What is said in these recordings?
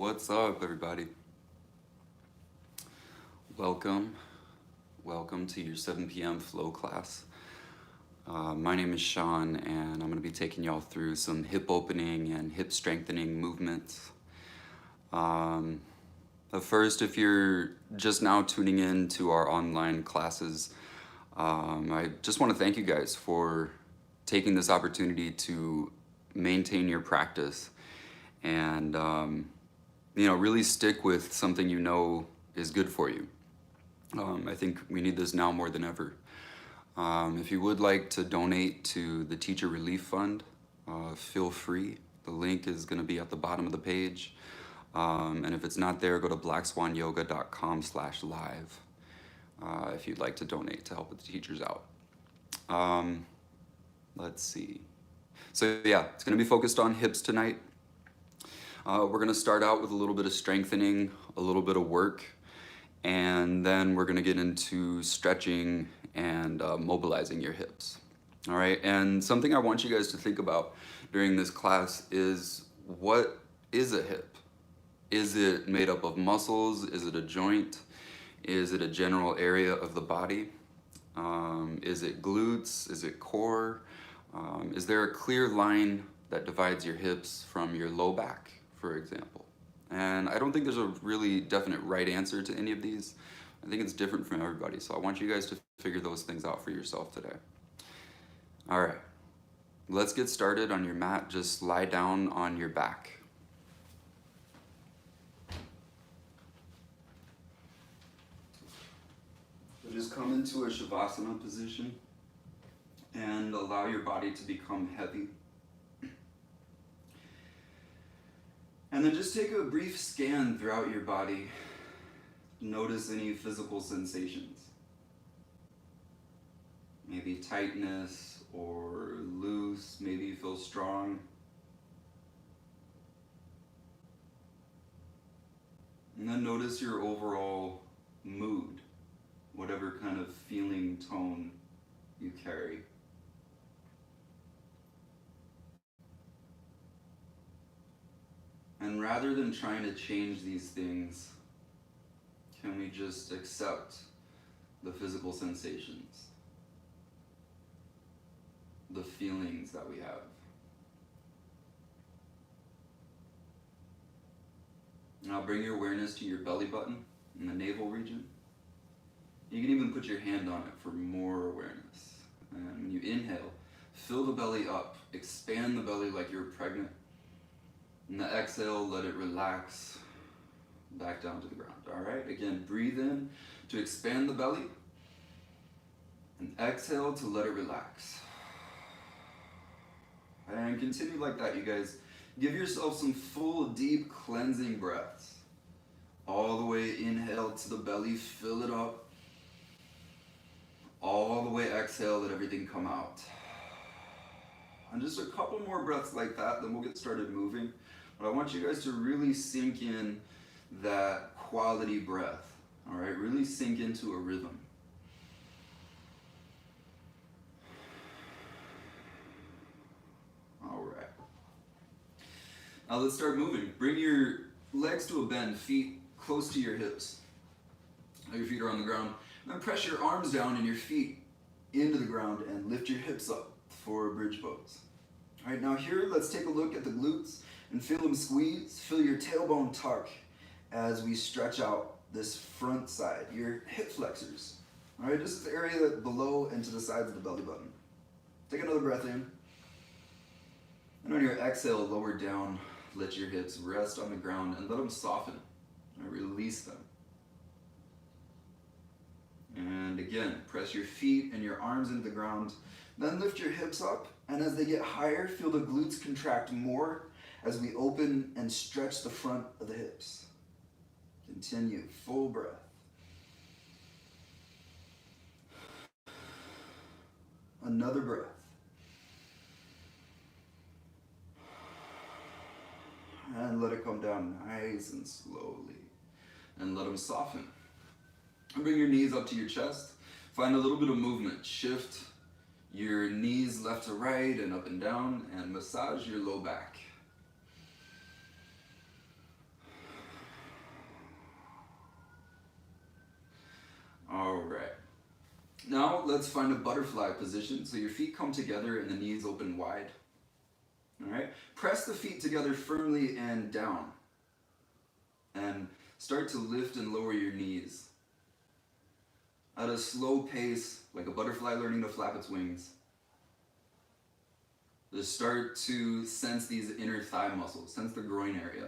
What's up, everybody? Welcome. Welcome to your 7 p.m. flow class. My name is Sean, and I'm going to be taking y'all through some hip opening and hip strengthening movements. But first, if you're just now tuning in to our online classes, I just want to thank you guys for taking this opportunity to maintain your practice and really stick with something you know is good for you. I think we need this now more than ever. If you would like to donate to the Teacher Relief Fund, feel free. The link is going to be at the bottom of the page. And if it's not there, go to blackswanyoga.com/live if you'd like to donate to help the teachers out. Let's see. So yeah, it's going to be focused on hips tonight. We're going to start out with a little bit of strengthening, a little bit of work, and then we're going to get into stretching and mobilizing your hips. All right, and something I want you guys to think about during this class is, what is a hip? Is it made up of muscles? Is it a joint? Is it a general area of the body? Is it glutes? Is it core? Is there a clear line that divides your hips from your low back, for example? And I don't think there's a really definite right answer to any of these. I think it's different from everybody. So I want you guys to figure those things out for yourself today. All right, let's get started. On your mat, just lie down on your back. So just come into a Shavasana position and allow your body to become heavy. And then just take a brief scan throughout your body. Notice any physical sensations. Maybe tightness or loose, maybe you feel strong. And then notice your overall mood, whatever kind of feeling tone you carry. And rather than trying to change these things, can we just accept the physical sensations, the feelings that we have? Now bring your awareness to your belly button in the navel region. You can even put your hand on it for more awareness. And when you inhale, fill the belly up, expand the belly like you're pregnant. And the exhale, let it relax back down to the ground. All right, again, breathe in to expand the belly, and exhale to let it relax. And continue like that, you guys. Give yourself some full, deep, cleansing breaths. All the way inhale to the belly, fill it up. All the way exhale, let everything come out. And just a couple more breaths like that, then we'll get started moving. But I want you guys to really sink in that quality breath, all right? Really sink into a rhythm. All right. Now let's start moving. Bring your legs to a bend, feet close to your hips. Now your feet are on the ground. Then press your arms down and your feet into the ground and lift your hips up for a bridge pose. All right, now here, let's take a look at the glutes and feel them squeeze. Feel your tailbone tuck as we stretch out this front side, your hip flexors. All right, this is the area below and to the sides of the belly button. Take another breath in. And on your exhale, lower down, let your hips rest on the ground and let them soften and release them. And again, press your feet and your arms into the ground. Then lift your hips up, and as they get higher, feel the glutes contract more as we open and stretch the front of the hips. Continue, full breath. Another breath. And let it come down nice and slowly. And let them soften. And bring your knees up to your chest. Find a little bit of movement. Shift your knees left to right and up and down, and massage your low back. Now let's find a butterfly position. So your feet come together and the knees open wide. All right? Press the feet together firmly and down. And start to lift and lower your knees. At a slow pace, like a butterfly learning to flap its wings. Just start to sense these inner thigh muscles, sense the groin area.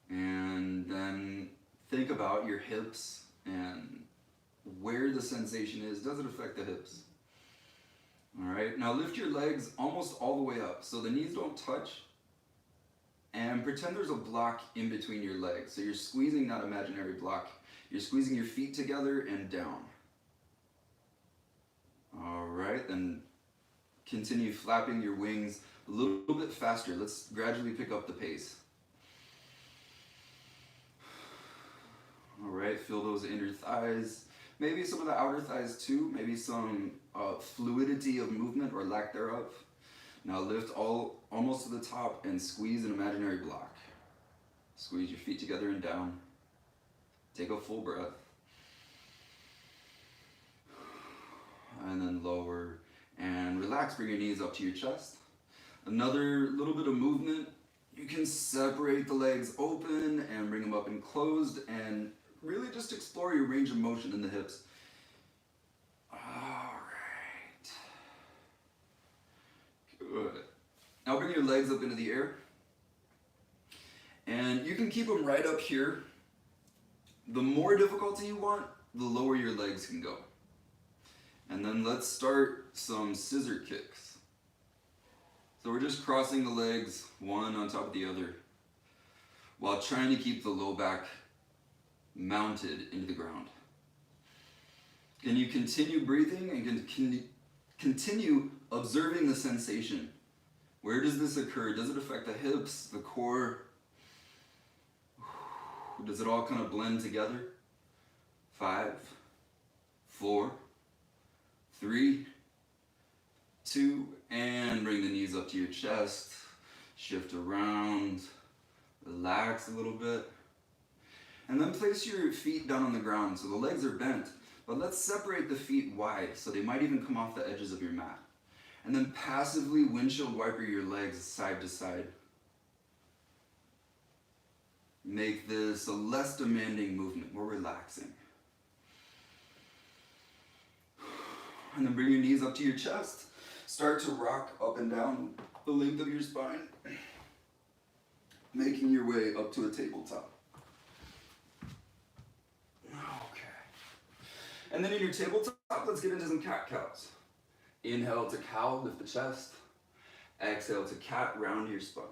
And then think about your hips and where the sensation is. Does it affect the hips? All right, now lift your legs almost all the way up so the knees don't touch. And pretend there's a block in between your legs. So you're squeezing that imaginary block. You're squeezing your feet together and down. All right, then continue flapping your wings a little bit faster. Let's gradually pick up the pace. All right, feel those inner thighs. Maybe some of the outer thighs too. Maybe some fluidity of movement or lack thereof. Now lift almost to the top and squeeze an imaginary block. Squeeze your feet together and down. Take a full breath. And then lower and relax. Bring your knees up to your chest. Another little bit of movement. You can separate the legs open and bring them up and closed and really just explore your range of motion in the hips. All right. Good. Now bring your legs up into the air. And you can keep them right up here. The more difficulty you want, the lower your legs can go. And then let's start some scissor kicks. So we're just crossing the legs, one on top of the other, while trying to keep the low back mounted into the ground. Can you continue breathing and continue observing the sensation? Where does this occur? Does it affect the hips, the core? Does it all kind of blend together? 5, 4, 3, 2, and bring the knees up to your chest. Shift around, relax a little bit. And then place your feet down on the ground so the legs are bent, but let's separate the feet wide so they might even come off the edges of your mat. And then passively windshield wiper your legs side to side. Make this a less demanding movement, more relaxing. And then bring your knees up to your chest. Start to rock up and down the length of your spine, making your way up to a tabletop. Okay. And then in your tabletop, let's get into some cat-cows. Inhale to cow, lift the chest. Exhale to cat, round your spine.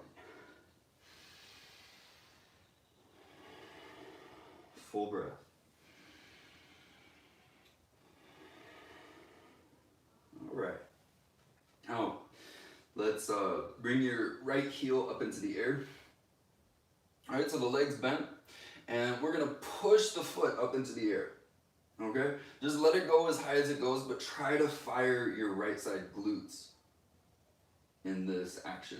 Full breath. All right. Now, let's bring your right heel up into the air. All right, so the leg's bent, and we're gonna push the foot up into the air. Okay? Just let it go as high as it goes, but try to fire your right side glutes in this action.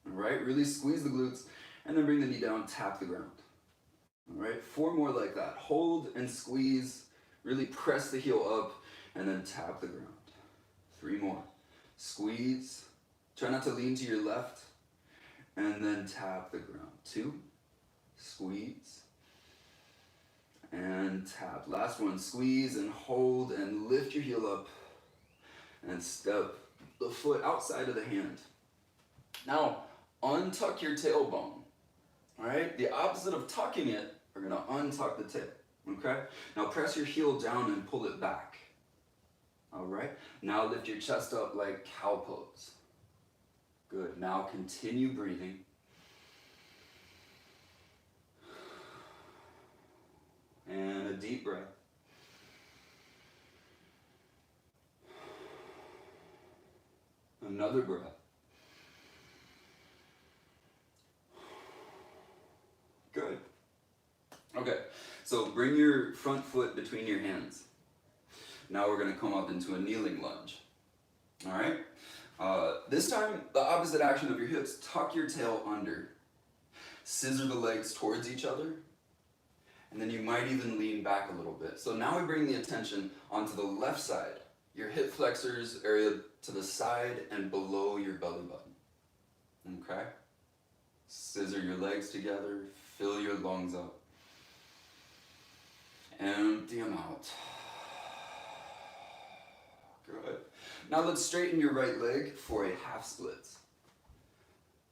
All right? Really squeeze the glutes, and then bring the knee down, tap the ground. All right, 4 more like that. Hold and squeeze, really press the heel up, and then tap the ground. 3 more. Squeeze, try not to lean to your left, and then tap the ground. 2, squeeze, and tap. Last one, squeeze and hold and lift your heel up, and step the foot outside of the hand. Now, untuck your tailbone. All right, the opposite of tucking it, we're gonna untuck the tail, okay? Now press your heel down and pull it back. All right, now lift your chest up like cow pose. Good, now continue breathing. And a deep breath. Another breath. Good. Okay, so bring your front foot between your hands. Now we're going to come up into a kneeling lunge. All right? This time, the opposite action of your hips. Tuck your tail under. Scissor the legs towards each other. And then you might even lean back a little bit. So now we bring the attention onto the left side, your hip flexors area to the side and below your belly button. Okay? Scissor your legs together, fill your lungs up. Empty them out. Good. Now let's straighten your right leg for a half split.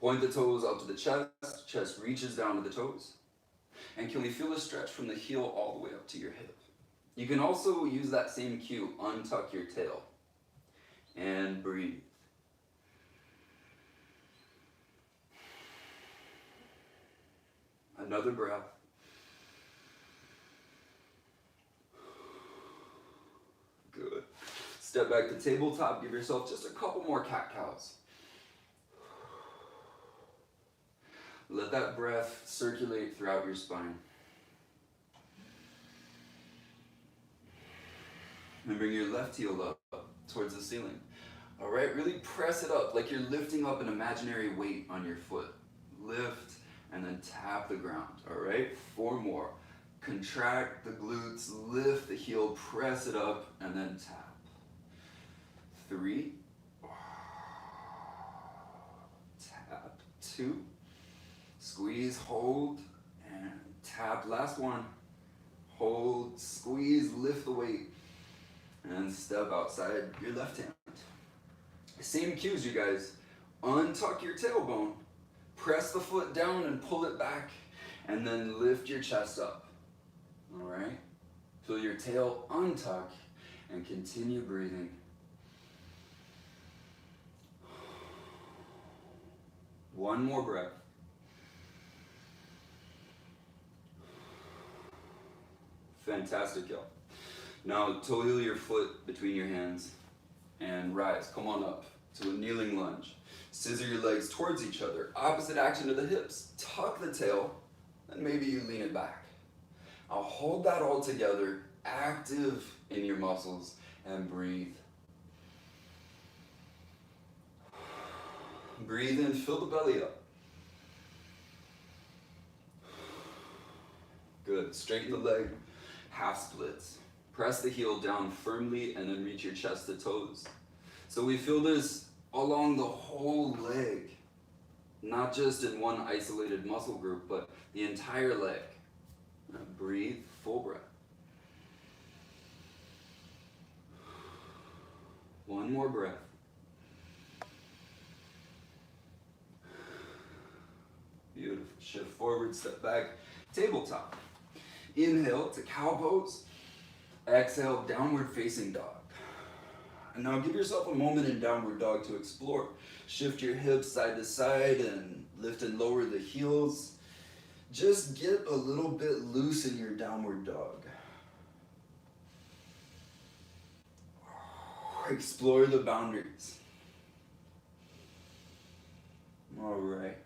Point the toes up to the chest reaches down to the toes. And can we feel a stretch from the heel all the way up to your hip? You can also use that same cue, untuck your tail. And breathe. Another breath. Good. Step back to tabletop, give yourself just a couple more cat-cows. Let that breath circulate throughout your spine. And bring your left heel up towards the ceiling. All right, really press it up like you're lifting up an imaginary weight on your foot. Lift and then tap the ground, all right? 4 more. Contract the glutes, lift the heel, press it up, and then tap. 3. Tap. 2. Squeeze, hold, and tap. Last one. Hold, squeeze, lift the weight, and step outside your left hand. Same cues, you guys. Untuck your tailbone, press the foot down and pull it back, and then lift your chest up. All right? Feel your tail untuck and continue breathing. One more breath. Fantastic, y'all. Now toe heel your foot between your hands and rise. Come on up to a kneeling lunge. Scissor your legs towards each other. Opposite action to the hips. Tuck the tail, and maybe you lean it back. I'll hold that all together, active in your muscles, and breathe. Breathe in, fill the belly up. Good, straighten the leg, half splits. Press the heel down firmly and then reach your chest to toes. So we feel this along the whole leg, not just in one isolated muscle group, but the entire leg. Now breathe, full breath. One more breath. Beautiful. Shift forward, step back, tabletop. Inhale to cow pose. Exhale, downward facing dog. And now give yourself a moment in downward dog to explore. Shift your hips side to side and lift and lower the heels. Just get a little bit loose in your downward dog. Explore the boundaries. All right.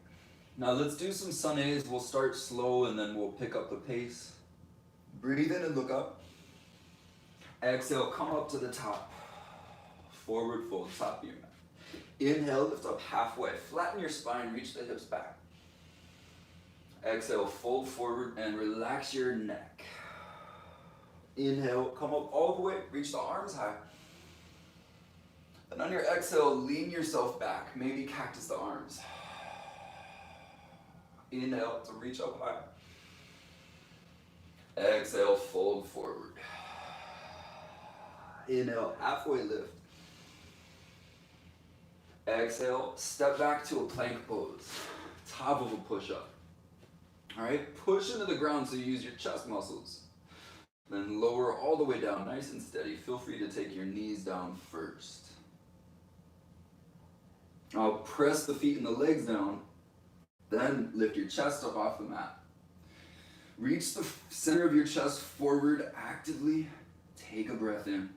Now let's do some sun A's. We'll start slow and then we'll pick up the pace. Breathe in and look up. Exhale, come up to the top. Forward fold, top of your mat. Inhale, lift up halfway. Flatten your spine, reach the hips back. Exhale, fold forward and relax your neck. Inhale, come up all the way, reach the arms high. And on your exhale, lean yourself back, maybe cactus the arms. Inhale to reach up high. Exhale, fold forward. Inhale, halfway lift. Exhale, step back to a plank pose. Top of a push-up. All right, push into the ground so you use your chest muscles. Then lower all the way down, nice and steady. Feel free to take your knees down first. I'll press the feet and the legs down, then lift your chest up off the mat. Reach the center of your chest forward actively. Take a breath in.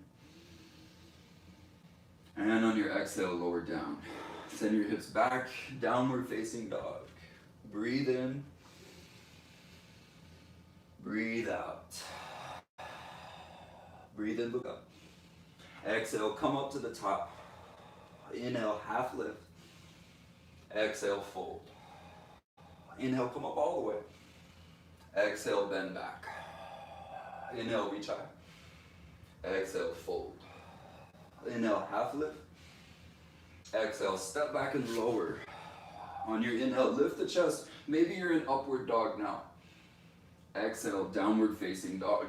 And on your exhale, lower down. Send your hips back, downward facing dog. Breathe in. Breathe out. Breathe in, look up. Exhale, come up to the top. Inhale, half lift. Exhale, fold. Inhale, come up all the way. Exhale, bend back. Inhale, reach high. Exhale, fold. Inhale, half lift. Exhale, step back and lower. On your inhale, lift the chest. Maybe you're in upward dog now. Exhale, downward facing dog.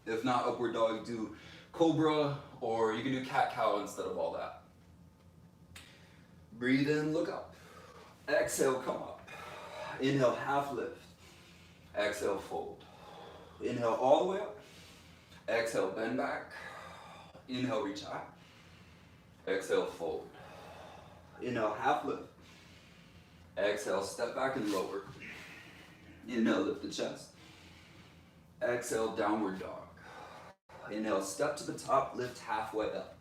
If not upward dog, do cobra, or you can do cat-cow instead of all that. Breathe in, look up. Exhale, come up. Inhale, half lift. Exhale, fold. Inhale all the way up. Exhale, bend back. Inhale, reach high. Exhale, fold. Inhale, half lift. Exhale, step back and lower. Inhale, lift the chest. Exhale, downward dog. Inhale, step to the top, lift halfway up.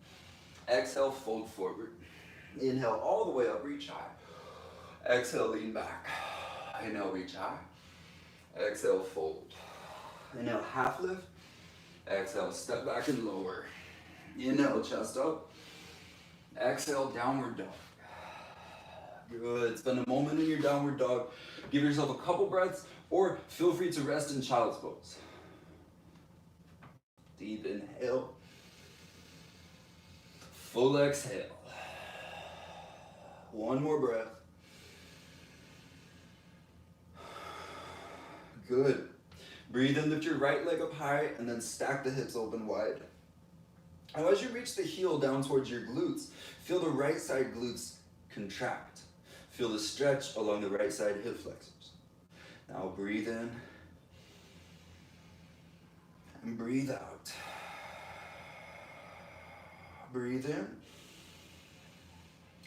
Exhale, fold forward. Inhale, all the way up, reach high. Exhale, lean back. Inhale, reach high. Exhale, fold. Inhale, half lift. Exhale, step back and lower. Inhale, chest up. Exhale, downward dog. Good. Spend a moment in your downward dog. Give yourself a couple breaths, or feel free to rest in child's pose. Deep inhale. Full exhale. One more breath. Good. Breathe in, lift your right leg up high, and then stack the hips open wide. Now as you reach the heel down towards your glutes, feel the right side glutes contract. Feel the stretch along the right side hip flexors. Now breathe in and breathe out. Breathe in.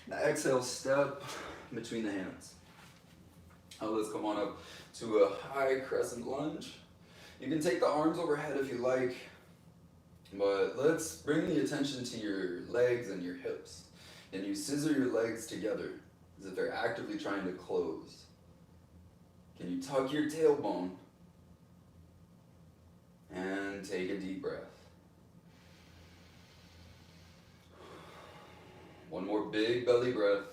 Now exhale, step between the hands. Now let's come on up to a high crescent lunge. You can take the arms overhead if you like, but let's bring the attention to your legs and your hips. And you scissor your legs together as if they're actively trying to close. Can you tuck your tailbone and take a deep breath? One more big belly breath.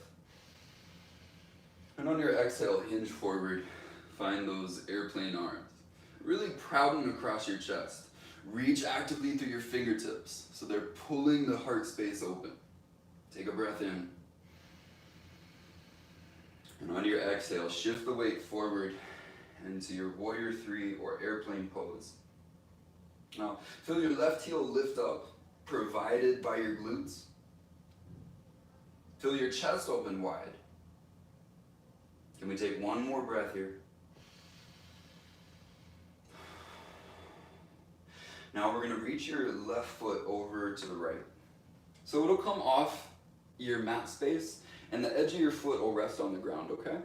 And on your exhale, hinge forward. Find those airplane arms. Really proud them across your chest. Reach actively through your fingertips so they're pulling the heart space open. Take a breath in. And on your exhale, shift the weight forward into your warrior 3 or airplane pose. Now, feel your left heel lift up, provided by your glutes. Feel your chest open wide. Can we take one more breath here? Now we're going to reach your left foot over to the right. So it'll come off your mat space and the edge of your foot will rest on the ground, okay?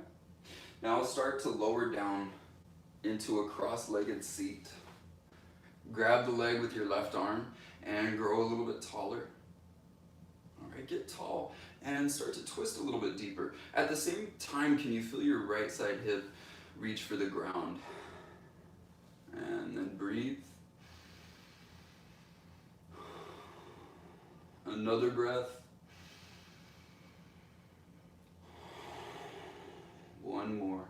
Now start to lower down into a cross-legged seat. Grab the leg with your left arm and grow a little bit taller. All right, get tall and start to twist a little bit deeper. At the same time, can you feel your right side hip reach for the ground? And then breathe. Another breath. One more.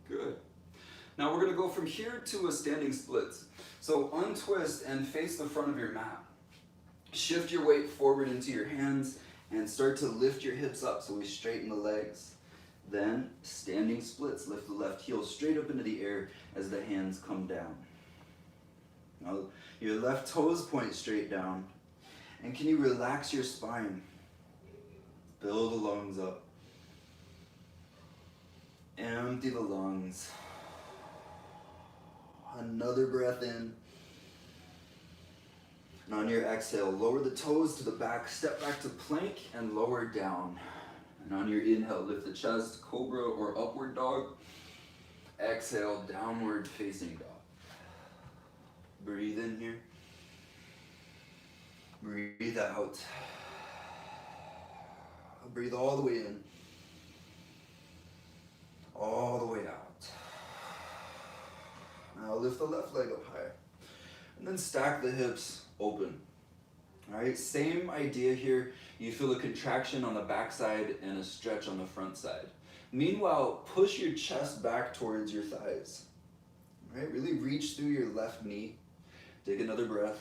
Good. Now we're going to go from here to a standing splits. So untwist and face the front of your mat. Shift your weight forward into your hands and start to lift your hips up so we straighten the legs. Then standing splits. Lift the left heel straight up into the air as the hands come down. Now your left toes point straight down. And can you relax your spine? Fill the lungs up. Empty the lungs. Another breath in. And on your exhale, lower the toes to the back, step back to plank and lower down. And on your inhale, lift the chest, cobra or upward dog. Exhale, downward facing dog. Breathe in here. Breathe out. Breathe all the way in. All the way out. Now lift the left leg up higher. And then stack the hips open. Alright, same idea here. You feel a contraction on the back side and a stretch on the front side. Meanwhile, push your chest back towards your thighs. All right, really reach through your left knee. Take another breath.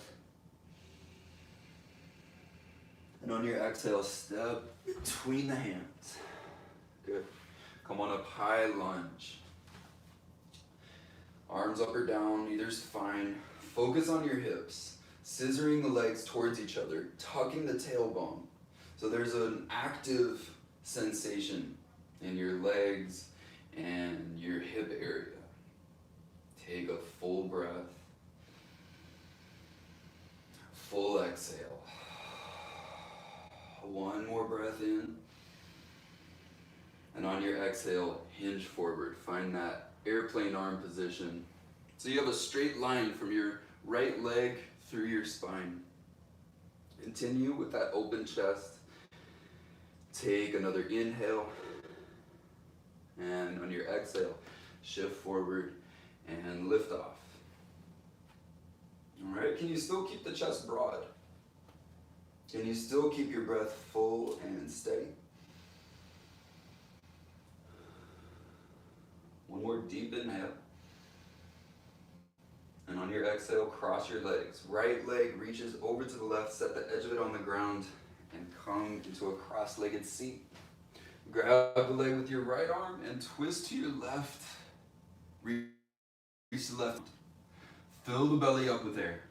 And on your exhale, step between the hands. Good. Come on up, high lunge. Arms up or down, either's fine. Focus on your hips, scissoring the legs towards each other, tucking the tailbone. So there's an active sensation in your legs and your hip area. Take a full breath. Full exhale. One more breath in. And on your exhale, hinge forward. Find that airplane arm position. So you have a straight line from your right leg through your spine. Continue with that open chest. Take another inhale. And on your exhale, shift forward and lift off. All right, can you still keep the chest broad? Can you still keep your breath full and steady? One more deep inhale. And on your exhale, cross your legs. Right leg reaches over to the left, set the edge of it on the ground, and come into a cross-legged seat. Grab the leg with your right arm and twist to your left. Reach the left. Fill the belly up with air.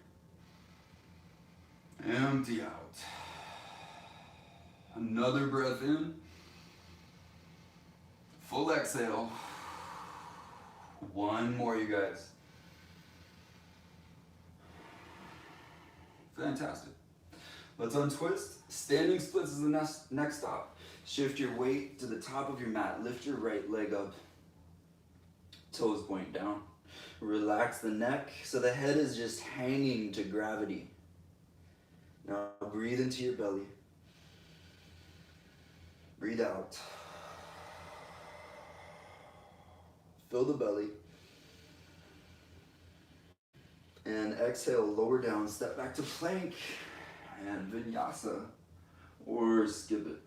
Empty out. Another breath in. Full exhale. One more, you guys. Fantastic. Let's untwist. Standing splits is the next stop. Shift your weight to the top of your mat. Lift your right leg up. Toes point down. Relax the neck so the head is just hanging to gravity. Now breathe into your belly. Breathe out. Fill the belly. And exhale, lower down, step back to plank and vinyasa or skip it.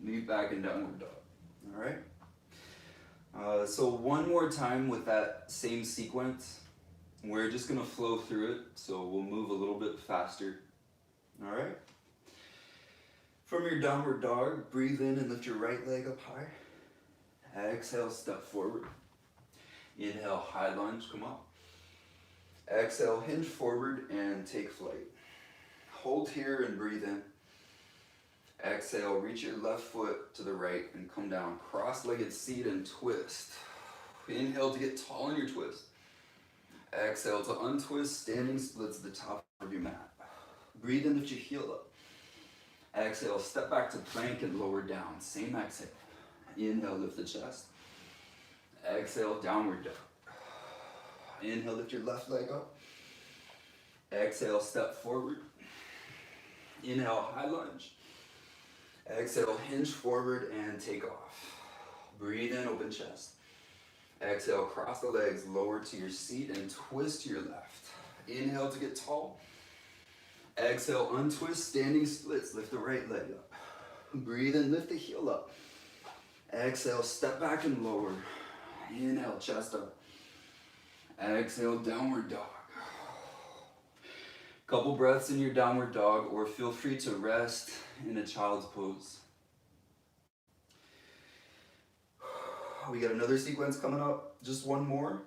Leave back in downward dog. All right. So one more time with that same sequence. We're just gonna flow through it, so we'll move a little bit faster. All right. From your downward dog, breathe in and lift your right leg up high. Exhale, step forward. Inhale, high lunge, come up. Exhale, hinge forward and take flight. Hold here and breathe in. Exhale, reach your left foot to the right and come down. Cross-legged seat and twist. Inhale to get tall in your twist. Exhale to untwist, standing splits at the top of your mat. Breathe in, lift your heel up. Exhale, step back to plank and lower down. Same exhale. Inhale, lift the chest. Exhale, downward dog. Inhale, lift your left leg up. Exhale, step forward. Inhale, high lunge. Exhale, hinge forward and take off. Breathe in, open chest. Exhale, cross the legs, lower to your seat and twist to your left. Inhale to get tall. Exhale, untwist, standing splits, lift the right leg up. Breathe in, lift the heel up. Exhale, step back and lower. Inhale, chest up. Exhale, downward dog. Couple breaths in your downward dog, or feel free to rest in a child's pose. We got another sequence coming up, just one more.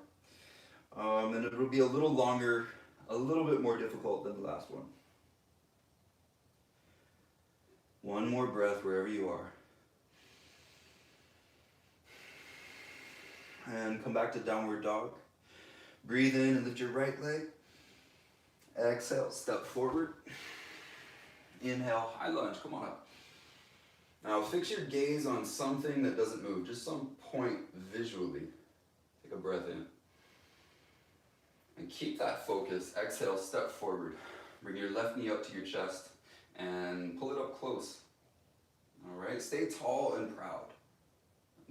And it'll be a little longer, a little bit more difficult than the last one. One more breath wherever you are. And come back to downward dog. Breathe in and lift your right leg. Exhale, step forward. Inhale, high lunge, come on up. Now fix your gaze on something that doesn't move, just some point visually. Take a breath in. And keep that focus. Exhale, step forward. Bring your left knee up to your chest and pull it up close. All right, stay tall and proud.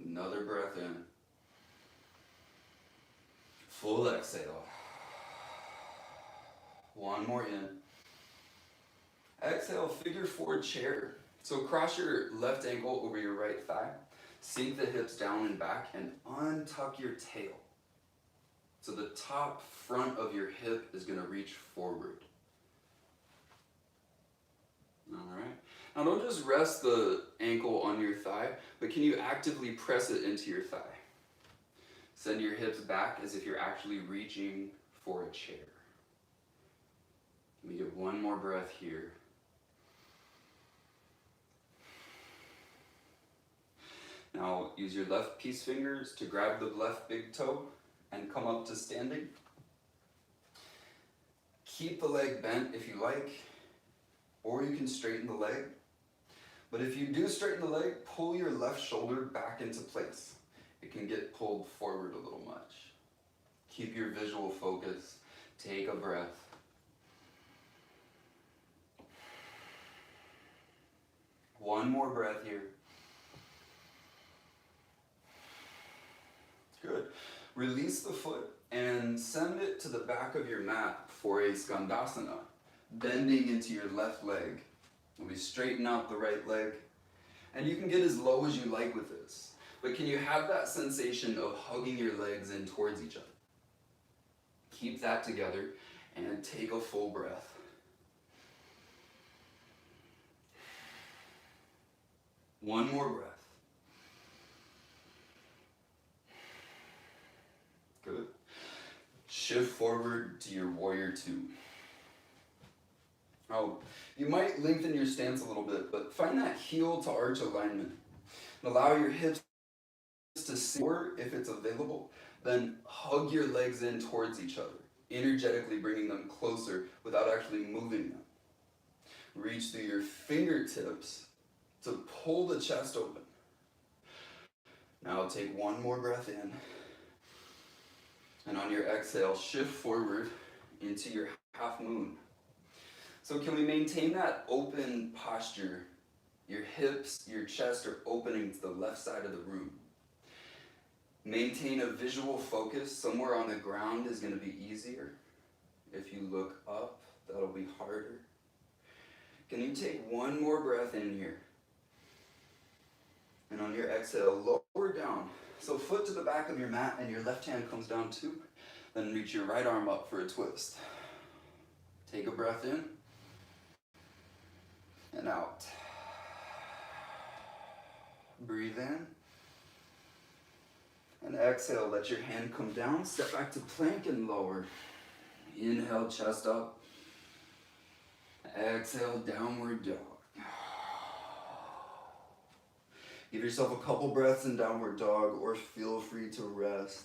Another breath in. Full exhale. One more in. Exhale, figure four chair. So cross your left ankle over your right thigh, sink the hips down and back, and untuck your tail. So the top front of your hip is going to reach forward. All right. Now don't just rest the ankle on your thigh, but can you actively press it into your thigh? Send your hips back as if you're actually reaching for a chair. Let me get one more breath here. Now use your left peace fingers to grab the left big toe and come up to standing. Keep the leg bent if you like, or you can straighten the leg. But if you do straighten the leg, pull your left shoulder back into place. It can get pulled forward a little much. Keep your visual focus. Take a breath. One more breath here. Good. Release the foot and send it to the back of your mat for a Skandasana, bending into your left leg. We straighten out the right leg, and you can get as low as you like with this. But can you have that sensation of hugging your legs in towards each other? Keep that together and take a full breath. One more breath. Good. Shift forward to your warrior two. Oh, you might lengthen your stance a little bit, but find that heel to arch alignment. And allow your hips to sink, or if it's available, then hug your legs in towards each other, energetically bringing them closer without actually moving them. Reach through your fingertips to pull the chest open. Now take one more breath in. And on your exhale, shift forward into your half moon. So can we maintain that open posture? Your hips, your chest are opening to the left side of the room. Maintain a visual focus. Somewhere on the ground is going to be easier. If you look up, that'll be harder. Can you take one more breath in here? And on your exhale, lower down. So foot to the back of your mat and your left hand comes down too. Then reach your right arm up for a twist. Take a breath in and out. Breathe in. And exhale, let your hand come down. Step back to plank and lower. Inhale, chest up. Exhale, downward dog. Give yourself a couple breaths in downward dog, or feel free to rest.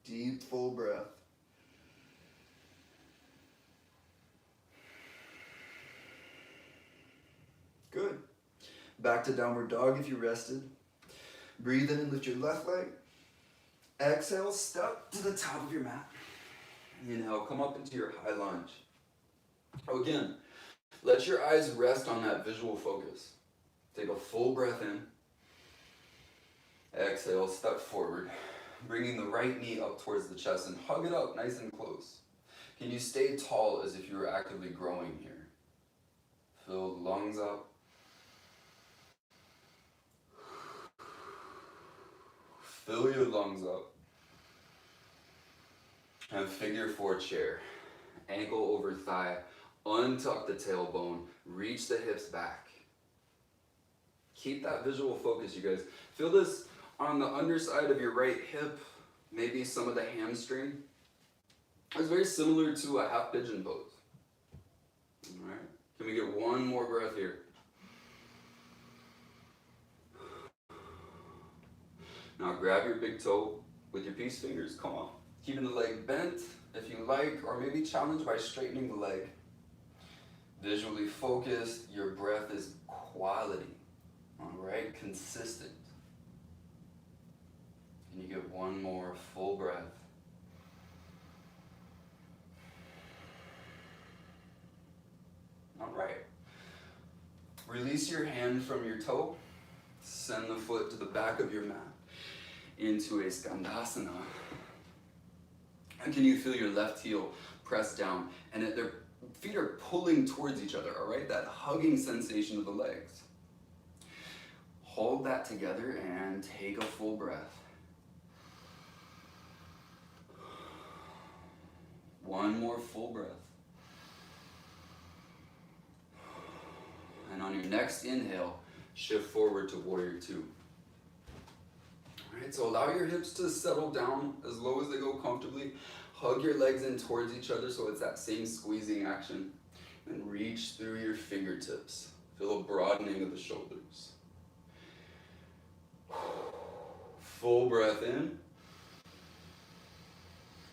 Deep, full breath. Good. Back to downward dog if you rested. Breathe in and lift your left leg. Exhale, step to the top of your mat. Inhale, come up into your high lunge. Again, let your eyes rest on that visual focus. Take a full breath in. Exhale, step forward, bringing the right knee up towards the chest and hug it up nice and close. Can you stay tall as if you were actively growing here? Fill the lungs up. Fill your lungs up. And figure four chair. Ankle over thigh. Untuck the tailbone, reach the hips back. Keep that visual focus, you guys. Feel this on the underside of your right hip, maybe some of the hamstring. It's very similar to a half pigeon pose. All right, can we get one more breath here? Now grab your big toe with your peace fingers, come on. Keeping the leg bent if you like, or maybe challenge by straightening the leg. Visually focused, your breath is quality, all right, consistent. And you get one more full breath. All right. Release your hand from your toe, send the foot to the back of your mat into a Skandasana. And can you feel your left heel Press down, and their feet are pulling towards each other, all right? That hugging sensation of the legs. Hold that together and take a full breath. One more full breath. And on your next inhale, shift forward to warrior two. All right, so allow your hips to settle down as low as they go comfortably. Hug your legs in towards each other so it's that same squeezing action. And reach through your fingertips. Feel a broadening of the shoulders. Full breath in.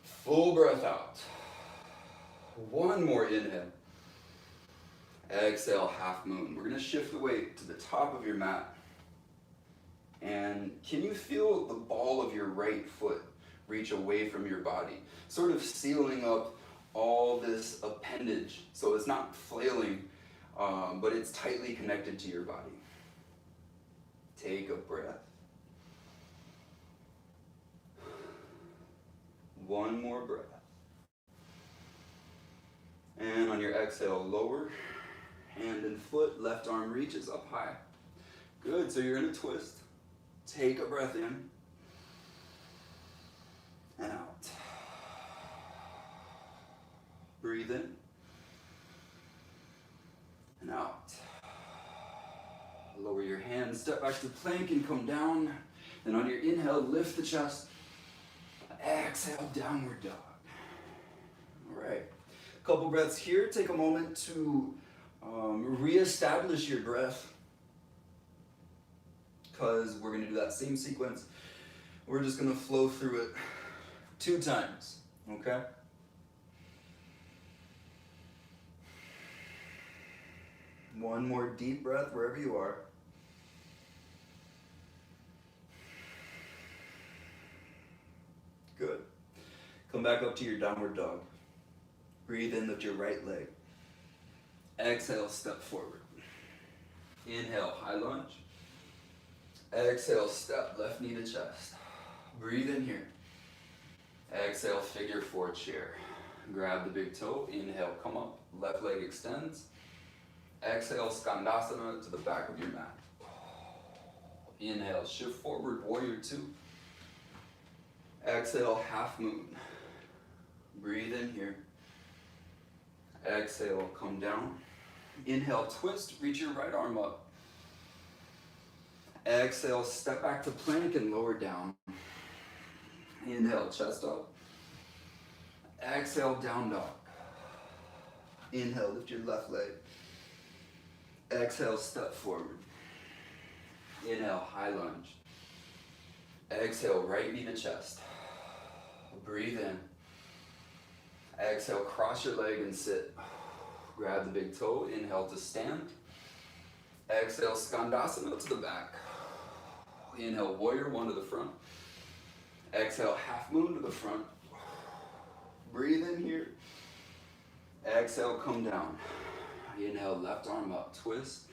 Full breath out. One more inhale. Exhale, half moon. We're going to shift the weight to the top of your mat. And can you feel the ball of your right foot reach away from your body? Sort of sealing up all this appendage. So it's not flailing, but it's tightly connected to your body. Take a breath. One more breath. And on your exhale, lower. Hand and foot, left arm reaches up high. Good, so you're in a twist. Take a breath in. And out. Breathe in. And out. Lower your hands, step back to plank and come down. Then on your inhale, lift the chest. Exhale, downward dog. All right. Couple breaths here. Take a moment to reestablish your breath, because we're going to do that same sequence. We're just going to flow through it 2 times, okay? One more deep breath wherever you are. Good. Come back up to your downward dog. Breathe in, lift your right leg. Exhale, step forward. Inhale, high lunge. Exhale, step, left knee to chest. Breathe in here. Exhale, figure 4 chair. Grab the big toe. Inhale, come up. Left leg extends. Exhale, Skandasana to the back of your mat. Inhale, shift forward, warrior two. Exhale, half moon. Breathe in here. Exhale, come down. Inhale, twist, reach your right arm up. Exhale, step back to plank and lower down. Inhale, chest up. Exhale, down dog. Inhale, lift your left leg. Exhale, step forward. Inhale, high lunge. Exhale, right knee to chest. Breathe in. Exhale, cross your leg and sit. Grab the big toe. Inhale to stand. Exhale, Skandasana to the back. Inhale, warrior one to the front. Exhale, half moon to the front. Breathe in here. Exhale, come down. Inhale, left arm up, twist.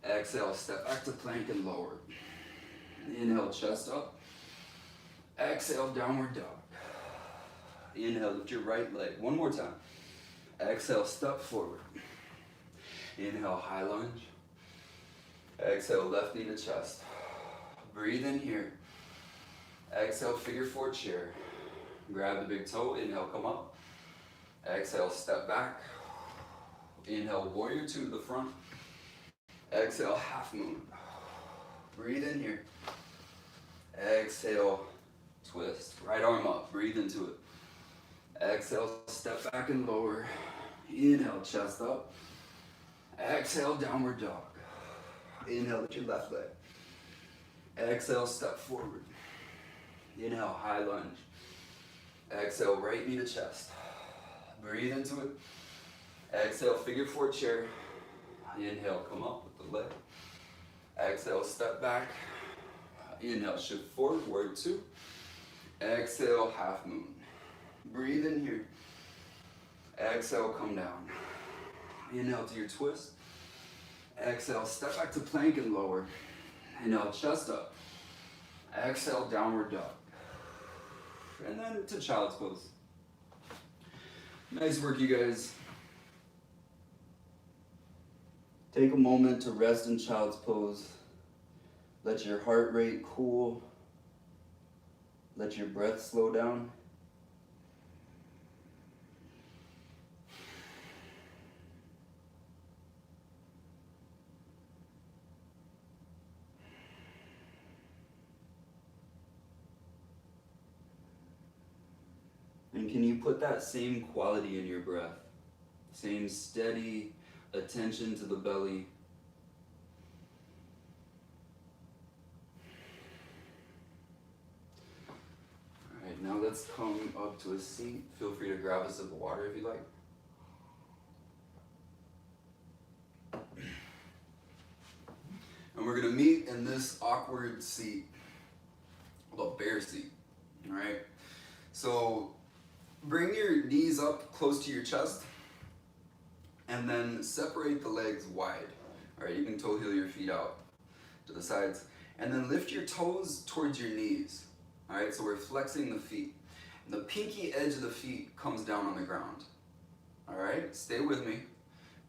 Exhale, step back to plank and lower. Inhale, chest up. Exhale, downward dog. Inhale, lift your right leg. One more time. Exhale, step forward. Inhale, high lunge. Exhale, left knee to chest. Breathe in here. Exhale, figure 4 chair. Grab the big toe. Inhale, come up. Exhale, step back. Inhale, warrior two to the front. Exhale, half moon. Breathe in here. Exhale, twist. Right arm up. Breathe into it. Exhale, step back and lower. Inhale, chest up. Exhale, downward dog. Inhale, lift your left leg. Exhale, step forward. Inhale, high lunge. Exhale, right knee to chest. Breathe into it. Exhale, figure 4 chair. Inhale, come up with the leg. Exhale, step back. Inhale, shift forward, warrior two. Exhale, half moon. Breathe in here. Exhale, come down. Inhale to your twist. Exhale, step back to plank and lower. Inhale, chest up. Exhale, downward dog. And then to child's pose. Nice work, you guys. Take a moment to rest in child's pose. Let your heart rate cool. Let your breath slow down. And can you put that same quality in your breath? Same steady attention to the belly. All right, now let's come up to a seat. Feel free to grab a sip of water if you like. And we're gonna meet in this awkward seat, the bear seat, all right? So bring your knees up close to your chest and then separate the legs wide. All right, you can toe heel your feet out to the sides and then lift your toes towards your knees. All right, so we're flexing the feet. And the pinky edge of the feet comes down on the ground. All right, stay with me.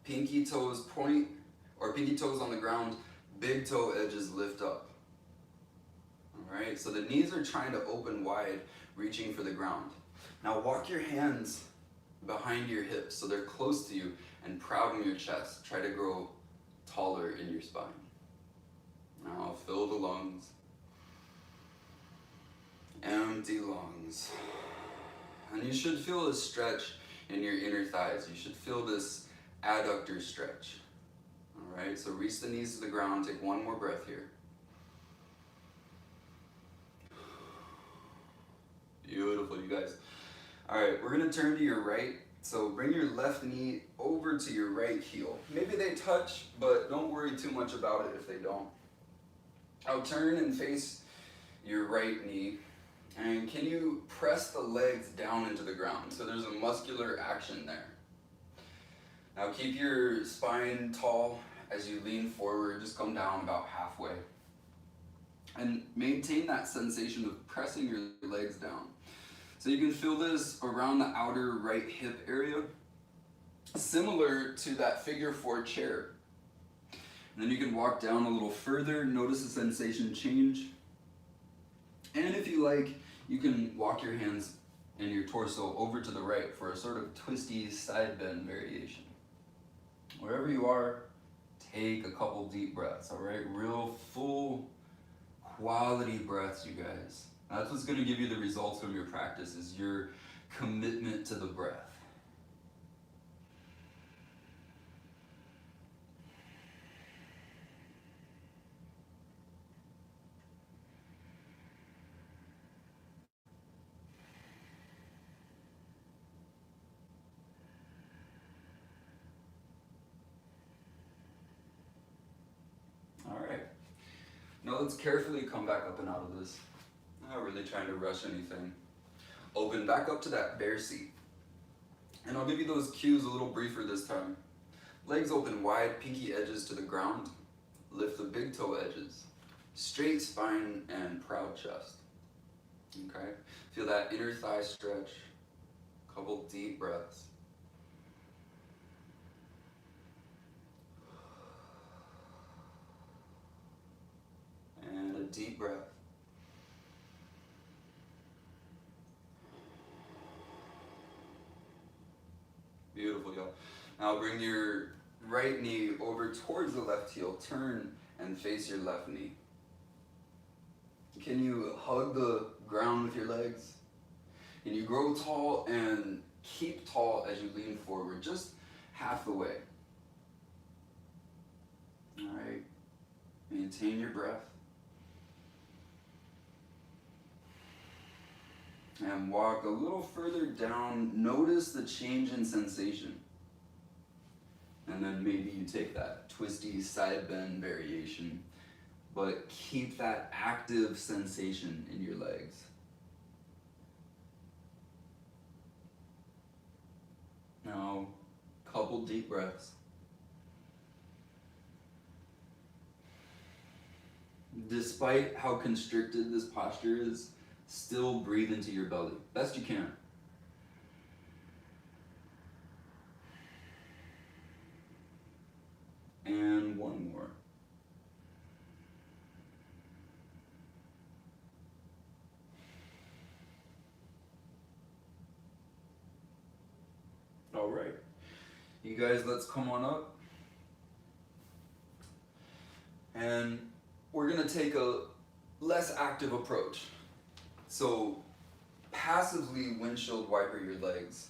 Pinky toes point, or pinky toes on the ground, big toe edges lift up. All right, so the knees are trying to open wide, reaching for the ground. Now walk your hands behind your hips so they're close to you and proud in your chest. Try to grow taller in your spine. Now fill the lungs. Empty lungs. And you should feel a stretch in your inner thighs. You should feel this adductor stretch. All right, so reach the knees to the ground. Take one more breath here. Beautiful, you guys. All right, we're gonna turn to your right. So bring your left knee over to your right heel. Maybe they touch, but don't worry too much about it if they don't. Now turn and face your right knee. And can you press the legs down into the ground? So there's a muscular action there. Now keep your spine tall as you lean forward. Just come down about halfway. And maintain that sensation of pressing your legs down. So you can feel this around the outer right hip area, similar to that figure 4 chair. And then you can walk down a little further, notice the sensation change. And if you like, you can walk your hands and your torso over to the right for a sort of twisty side bend variation. Wherever you are, take a couple deep breaths, all right? Real full quality breaths, you guys. That's what's going to give you the results from your practice, is your commitment to the breath. All right. Now let's carefully come back up and out of this. Not really trying to rush anything. Open back up to that bear seat. And I'll give you those cues a little briefer this time. Legs open wide, pinky edges to the ground. Lift the big toe edges. Straight spine and proud chest. Okay? Feel that inner thigh stretch. Couple deep breaths. And a deep breath. Beautiful, y'all. Now bring your right knee over towards the left heel. Turn and face your left knee. Can you hug the ground with your legs? Can you grow tall and keep tall as you lean forward, just half the way? All right. Maintain your breath. And walk a little further down. Notice the change in sensation. And then maybe you take that twisty side bend variation, but keep that active sensation in your legs. Now, couple deep breaths. Despite how constricted this posture is, still breathe into your belly, best you can. You guys, let's come on up. And we're gonna take a less active approach. So passively windshield wiper your legs.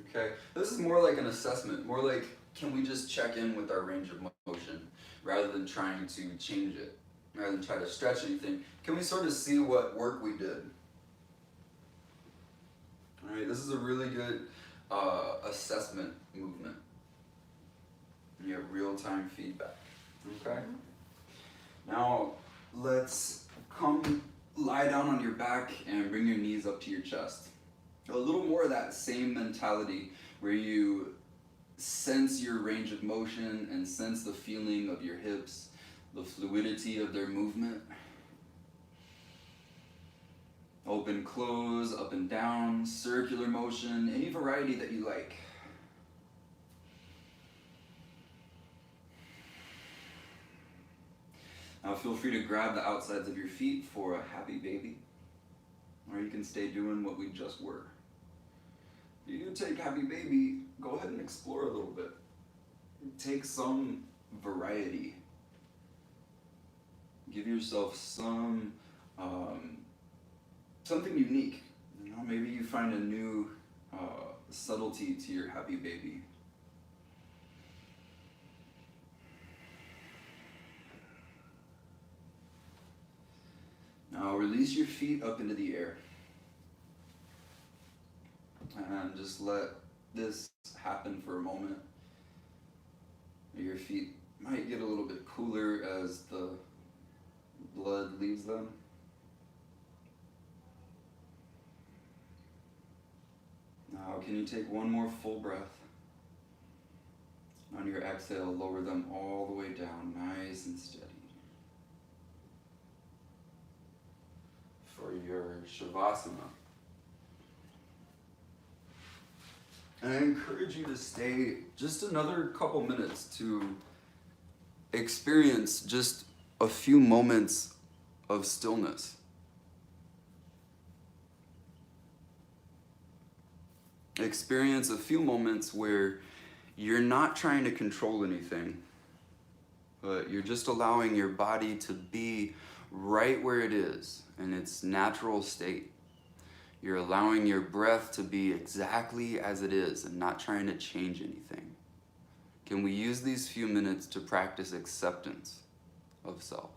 Okay, this is more like an assessment, more like, can we just check in with our range of motion rather than trying to change it, rather than try to stretch anything. Can we sort of see what work we did? All right, this is a really good assessment movement. You get real-time feedback, okay? Now, let's come lie down on your back and bring your knees up to your chest. A little more of that same mentality where you sense your range of motion and sense the feeling of your hips, the fluidity of their movement. Open, close, up and down, circular motion, any variety that you like. Now feel free to grab the outsides of your feet for a happy baby, or you can stay doing what we just were. If you do take happy baby, go ahead and explore a little bit. Take some variety. Give yourself some something unique. You know, maybe you find a new subtlety to your happy baby. Now release your feet up into the air. And just let this happen for a moment. Your feet might get a little bit cooler as the blood leaves them. Now, can you take one more full breath? On your exhale, lower them all the way down, nice and steady. For your Shavasana. And I encourage you to stay just another couple minutes to experience just a few moments of stillness. Experience a few moments where you're not trying to control anything, but you're just allowing your body to be right where it is in its natural state. You're allowing your breath to be exactly as it is and not trying to change anything. Can we use these few minutes to practice acceptance of self?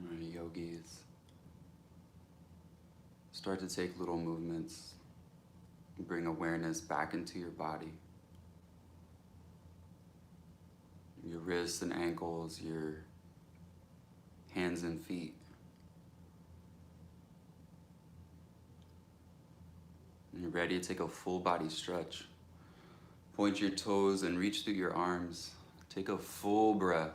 All right, yogis. Start to take little movements. Bring awareness back into your body. Your wrists and ankles, your hands and feet. When you're ready to take a full body stretch, point your toes and reach through your arms. Take a full breath.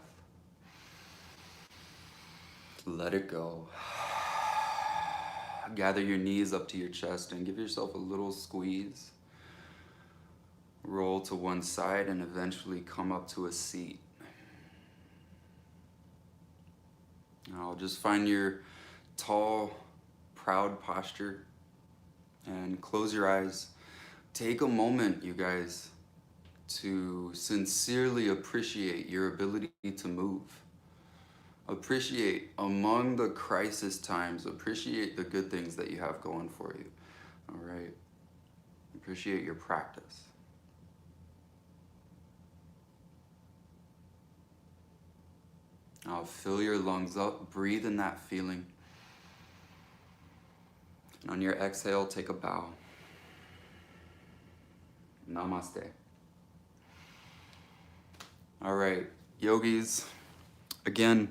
Let it go. Gather your knees up to your chest and give yourself a little squeeze. Roll to one side and eventually come up to a seat. Now just find your tall, proud posture and close your eyes. Take a moment, you guys, to sincerely appreciate your ability to move. Appreciate among the crisis times, appreciate the good things that you have going for you. All right? Appreciate your practice. Now fill your lungs up, breathe in that feeling. And on your exhale, take a bow. Namaste. All right, yogis, again,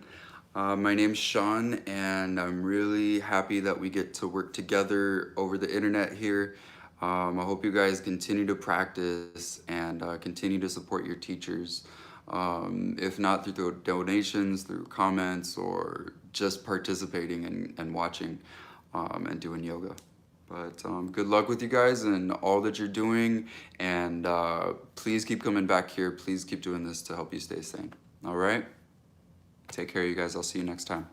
my name's Sean, and I'm really happy that we get to work together over the internet here. I hope you guys continue to practice and continue to support your teachers. If not through the donations, through comments, or just participating and watching and doing yoga. But good luck with you guys and all that you're doing, and please keep coming back here. Please keep doing this to help you stay sane. All right? Take care, you guys. I'll see you next time.